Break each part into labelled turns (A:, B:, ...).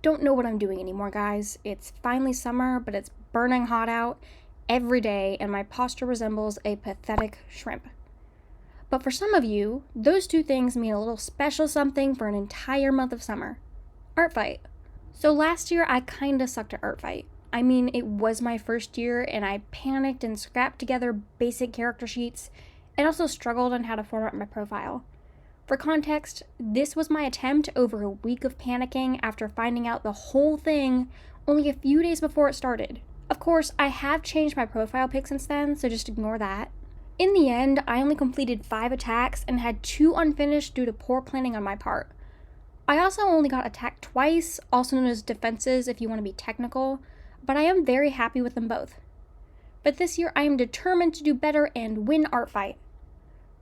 A: don't know what I'm doing anymore, guys. It's finally summer, but it's burning hot out every day, and my posture resembles a pathetic shrimp. But for some of you, those two things mean a little special something for an entire month of summer. Artfight. So last year, I kinda sucked at Artfight. I mean, it was my first year, and I panicked and scrapped together basic character sheets, and also struggled on how to format my profile. For context, this was my attempt over a week of panicking after finding out the whole thing only a few days before it started. Of course, I have changed my profile pic since then, so just ignore that. In the end, I only completed 5 attacks and had 2 unfinished due to poor planning on my part. I also only got attacked twice, also known as defenses if you want to be technical, but I am very happy with them both. But this year, I am determined to do better and win Artfight.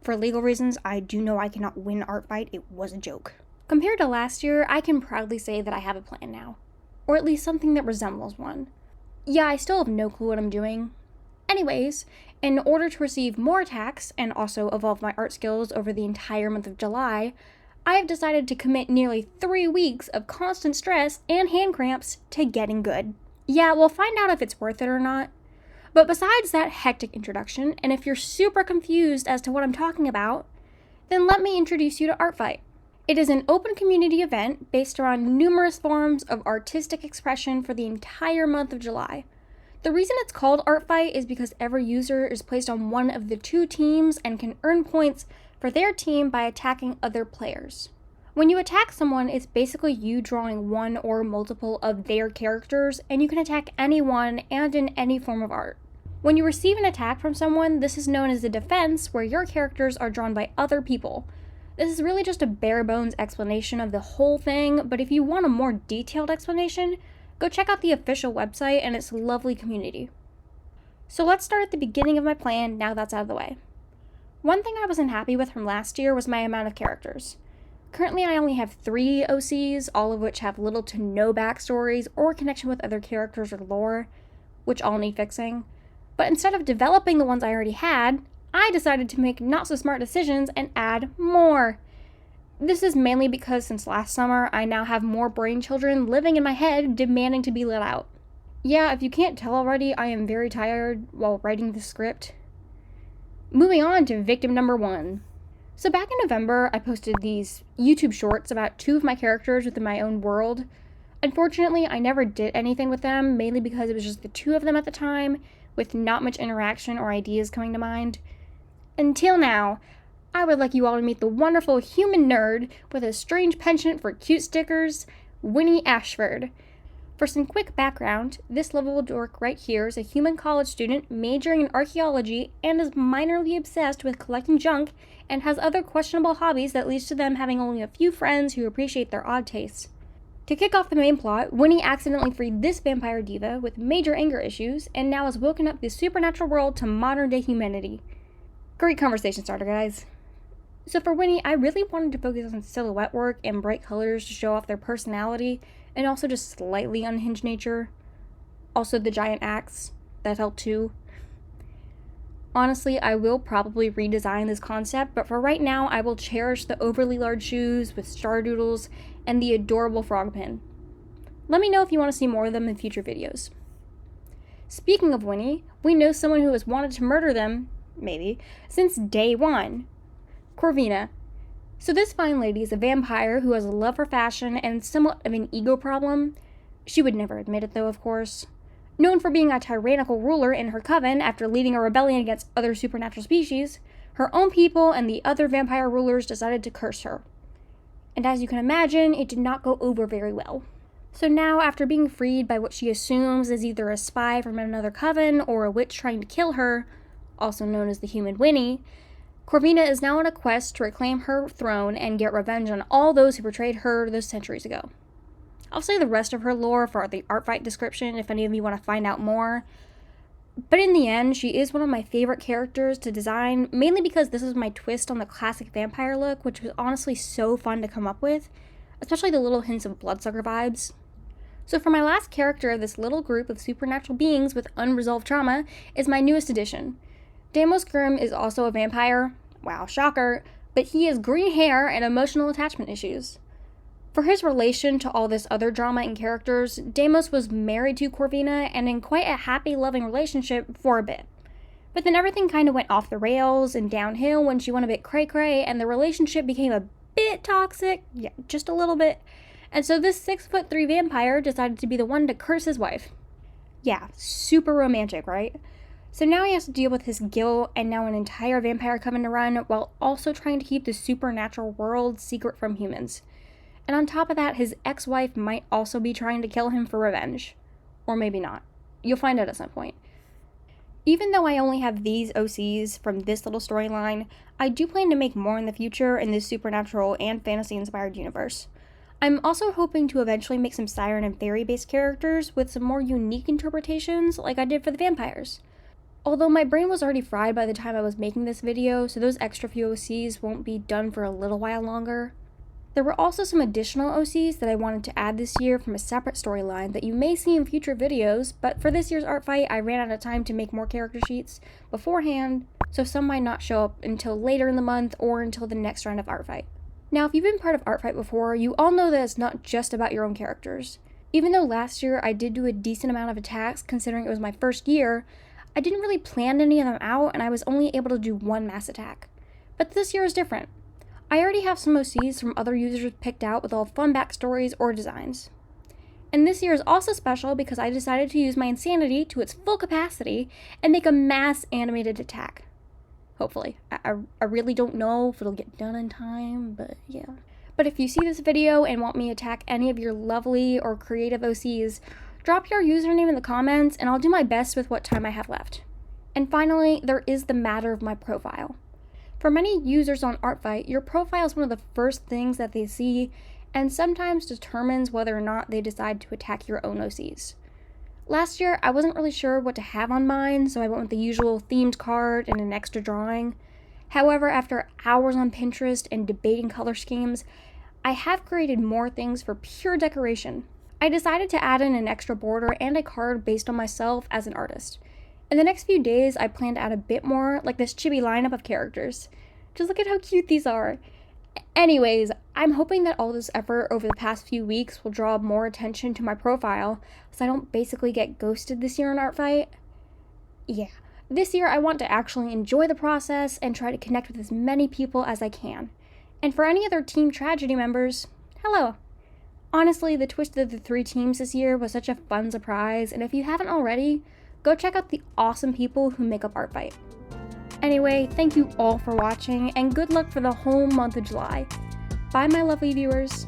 A: For legal reasons, I do know I cannot win Artfight. It was a joke. Compared to last year, I can proudly say that I have a plan now. Or at least something that resembles one. Yeah, I still have no clue what I'm doing. Anyways, in order to receive more attacks and also evolve my art skills over the entire month of July, I have decided to commit nearly 3 weeks of constant stress and hand cramps to getting good. Yeah, we'll find out if it's worth it or not. But besides that hectic introduction, and if you're super confused as to what I'm talking about, then let me introduce you to Artfight. It is an open community event based around numerous forms of artistic expression for the entire month of July. The reason it's called Artfight is because every user is placed on one of the 2 teams and can earn points for their team by attacking other players. When you attack someone, it's basically you drawing one or multiple of their characters, and you can attack anyone and in any form of art. When you receive an attack from someone, this is known as a defense, where your characters are drawn by other people. This is really just a bare bones explanation of the whole thing, but if you want a more detailed explanation, go check out the official website and its lovely community. So let's start at the beginning of my plan now that's out of the way. One thing I wasn't happy with from last year was my amount of characters. Currently, I only have 3 OCs, all of which have little to no backstories or connection with other characters or lore, which all need fixing. But instead of developing the ones I already had, I decided to make not-so-smart decisions and add more. This is mainly because since last summer, I now have more brain children living in my head demanding to be let out. Yeah, if you can't tell already, I am very tired while writing the script. Moving on to victim number 1. So back in November, I posted these YouTube shorts about 2 of my characters within my own world. Unfortunately, I never did anything with them, mainly because it was just the 2 of them at the time, with not much interaction or ideas coming to mind. Until now, I would like you all to meet the wonderful human nerd with a strange penchant for cute stickers, Winnie Ashford. For some quick background, this lovable dork right here is a human college student majoring in archaeology and is minorly obsessed with collecting junk and has other questionable hobbies that leads to them having only a few friends who appreciate their odd tastes. To kick off the main plot, Winnie accidentally freed this vampire diva with major anger issues and now has woken up the supernatural world to modern-day humanity. Great conversation starter, guys. So for Winnie, I really wanted to focus on silhouette work and bright colors to show off their personality and also just slightly unhinged nature. Also the giant axe, that helped too. Honestly, I will probably redesign this concept, but for right now, I will cherish the overly large shoes with star doodles and the adorable frog pin. Let me know if you want to see more of them in future videos. Speaking of Winnie, we know someone who has wanted to murder them, maybe, since day 1. Corvina. So this fine lady is a vampire who has a love for fashion and somewhat of an ego problem. She would never admit it though, of course. Known for being a tyrannical ruler in her coven after leading a rebellion against other supernatural species, her own people and the other vampire rulers decided to curse her. And as you can imagine, it did not go over very well. So now, after being freed by what she assumes is either a spy from another coven or a witch trying to kill her, also known as the human Winnie, Corvina is now on a quest to reclaim her throne and get revenge on all those who betrayed her those centuries ago. I'll say the rest of her lore for the Artfight description if any of you want to find out more. But in the end, she is one of my favorite characters to design, mainly because this is my twist on the classic vampire look, which was honestly so fun to come up with, especially the little hints of bloodsucker vibes. So for my last character of this little group of supernatural beings with unresolved trauma is my newest addition. Damos Grimm is also a vampire. Wow, shocker, but he has green hair and emotional attachment issues. For his relation to all this other drama and characters, Deimos was married to Corvina and in quite a happy, loving relationship for a bit. But then everything kind of went off the rails and downhill when she went a bit cray-cray and the relationship became a bit toxic. Yeah, just a little bit. And so this 6'3" vampire decided to be the one to curse his wife. Yeah, super romantic, right? So now he has to deal with his guilt and now an entire vampire coven to run while also trying to keep the supernatural world secret from humans. And on top of that, his ex-wife might also be trying to kill him for revenge. Or maybe not. You'll find out at some point. Even though I only have these OCs from this little storyline, I do plan to make more in the future in this supernatural and fantasy-inspired universe. I'm also hoping to eventually make some siren and fairy-based characters with some more unique interpretations like I did for the vampires. Although my brain was already fried by the time I was making this video, so those extra few OCs won't be done for a little while longer. There were also some additional OCs that I wanted to add this year from a separate storyline that you may see in future videos, but for this year's art fight, I ran out of time to make more character sheets beforehand, so some might not show up until later in the month or until the next round of art fight. Now, if you've been part of art fight before, you all know that it's not just about your own characters. Even though last year I did do a decent amount of attacks considering it was my first year, I didn't really plan any of them out and I was only able to do one mass attack. But this year is different. I already have some OCs from other users picked out with all fun backstories or designs. And this year is also special because I decided to use my insanity to its full capacity and make a mass animated attack. Hopefully. I really don't know if it'll get done in time, but yeah. But if you see this video and want me to attack any of your lovely or creative OCs, drop your username in the comments and I'll do my best with what time I have left. And finally, there is the matter of my profile. For many users on Artfight, your profile is one of the first things that they see and sometimes determines whether or not they decide to attack your own OCs. Last year, I wasn't really sure what to have on mine, so I went with the usual themed card and an extra drawing. However, after hours on Pinterest and debating color schemes, I have created more things for pure decoration. I decided to add in an extra border and a card based on myself as an artist. In the next few days, I plan to add a bit more, like this chibi lineup of characters. Just look at how cute these are. Anyways, I'm hoping that all this effort over the past few weeks will draw more attention to my profile, so I don't basically get ghosted this year in Artfight. Yeah, this year I want to actually enjoy the process and try to connect with as many people as I can. And for any other Team Tragedy members, hello. Honestly, the twist of the 3 teams this year was such a fun surprise, and if you haven't already, go check out the awesome people who make up Artfight. Anyway, thank you all for watching, and good luck for the whole month of July. Bye, my lovely viewers.